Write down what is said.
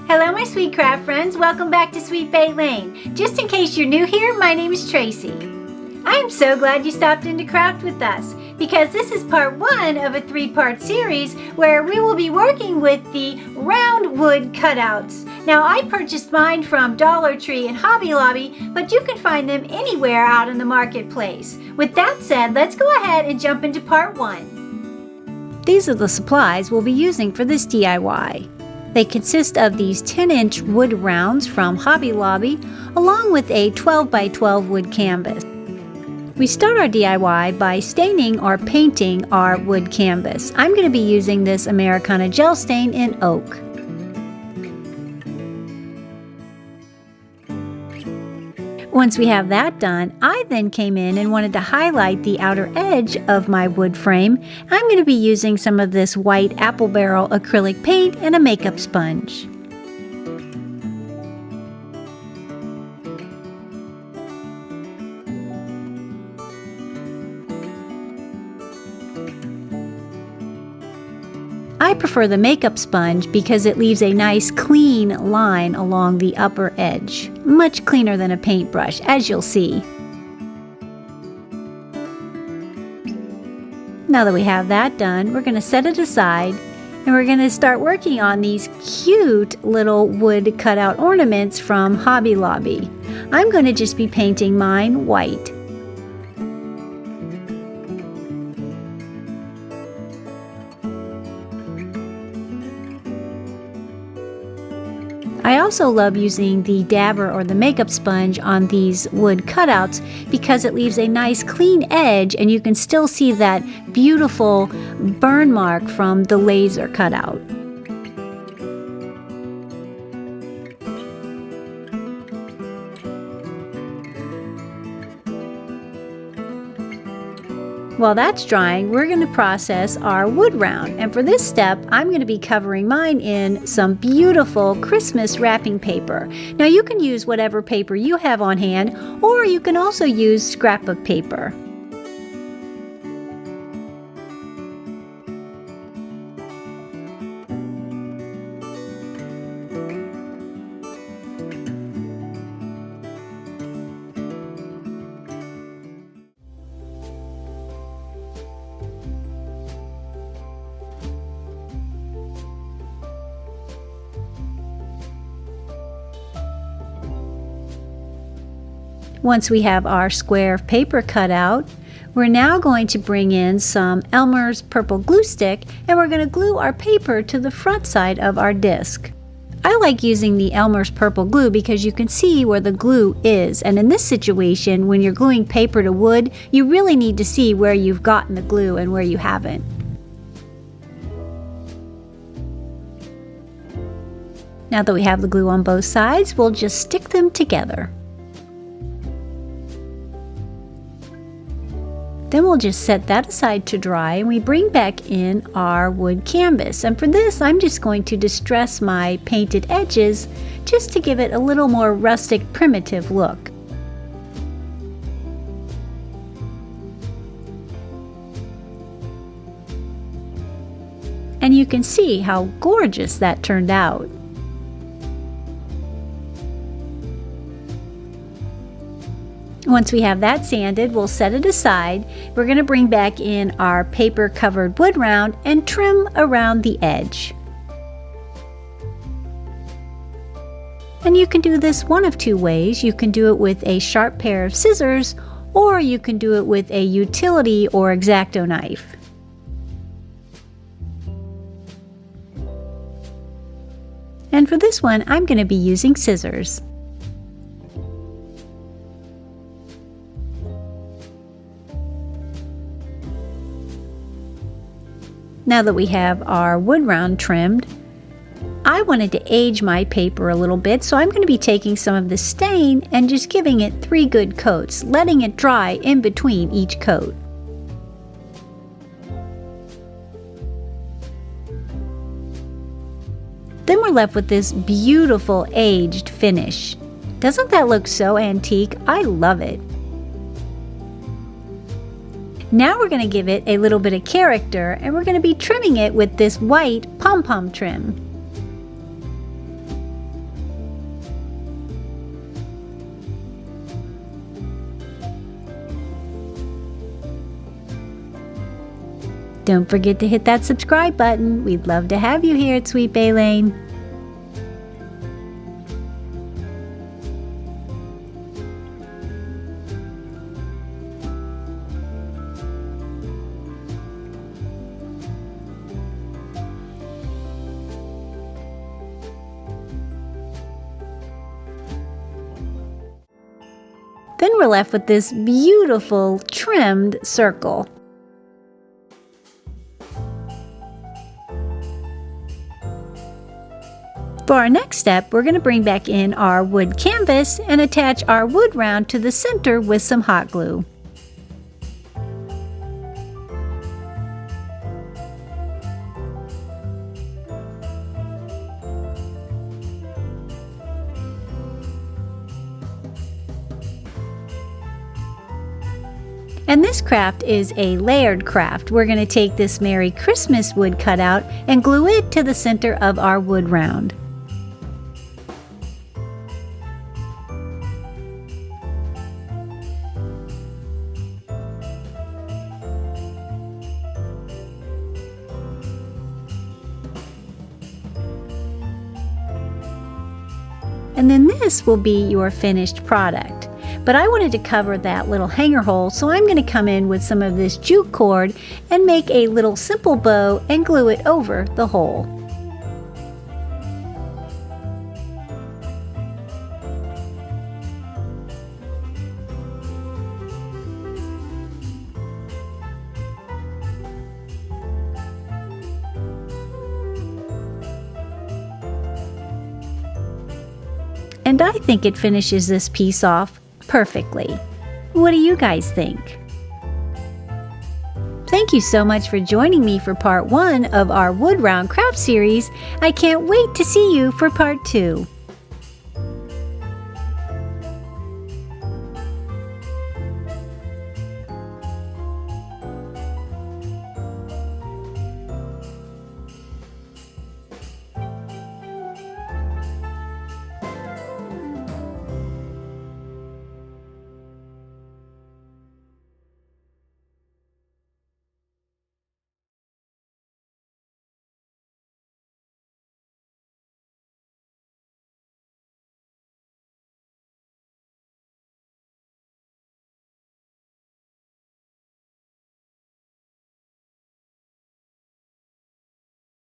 Hello my sweet craft friends, welcome back to Sweet Bay Lane. Just in case you're new here, my name is Tracy. I am so glad you stopped in to craft with us because this is part 1 of a 3-part series where we will be working with the round wood cutouts. Now I purchased mine from Dollar Tree and Hobby Lobby, but you can find them anywhere out in the marketplace. With that said, let's go ahead and jump into part 1. These are the supplies we'll be using for this DIY. They consist of these 10-inch wood rounds from Hobby Lobby, along with a 12 by 12 wood canvas. We start our DIY by staining or painting our wood canvas. I'm going to be using this Americana gel stain in oak. Once we have that done, I then came in and wanted to highlight the outer edge of my wood frame. I'm going to be using some of this white apple barrel acrylic paint and a makeup sponge. I prefer the makeup sponge because it leaves a nice clean line along the upper edge. Much cleaner than a paintbrush, as you'll see. Now that we have that done, we're going to set it aside and we're going to start working on these cute little wood cutout ornaments from Hobby Lobby. I'm going to just be painting mine white. I also love using the dabber or the makeup sponge on these wood cutouts because it leaves a nice clean edge and you can still see that beautiful burn mark from the laser cutout. While that's drying, we're going to process our wood round, and for this step I'm going to be covering mine in some beautiful Christmas wrapping paper. Now you can use whatever paper you have on hand, or you can also use scrapbook paper. Once we have our square of paper cut out, we're now going to bring in some Elmer's purple glue stick and we're going to glue our paper to the front side of our disc. I like using the Elmer's purple glue because you can see where the glue is, and in this situation when you're gluing paper to wood, you really need to see where you've gotten the glue and where you haven't. Now that we have the glue on both sides, we'll just stick them together. Then we'll just set that aside to dry and we bring back in our wood canvas. And for this, I'm just going to distress my painted edges just to give it a little more rustic, primitive look. And you can see how gorgeous that turned out. Once we have that sanded, we'll set it aside. We're going to bring back in our paper covered wood round and trim around the edge. And you can do this one of two ways. You can do it with a sharp pair of scissors, or you can do it with a utility or X-Acto knife. And for this one, I'm going to be using scissors. Now that we have our wood round trimmed, I wanted to age my paper a little bit, so I'm going to be taking some of the stain and just giving it 3 good coats, letting it dry in between each coat. Then we're left with this beautiful aged finish. Doesn't that look so antique? I love it. Now we're going to give it a little bit of character, and we're going to be trimming it with this white pom-pom trim. Don't forget to hit that subscribe button. We'd love to have you here at Sweet Bay Lane. Then we're left with this beautiful trimmed circle. For our next step, we're going to bring back in our wood canvas and attach our wood round to the center with some hot glue. And this craft is a layered craft. We're going to take this Merry Christmas wood cutout and glue it to the center of our wood round. And then this will be your finished product. But I wanted to cover that little hanger hole, so I'm going to come in with some of this jute cord and make a little simple bow and glue it over the hole. And I think it finishes this piece off perfectly. What do you guys think? Thank you so much for joining me for part 1 of our wood round craft series. I can't wait to see you for part 2.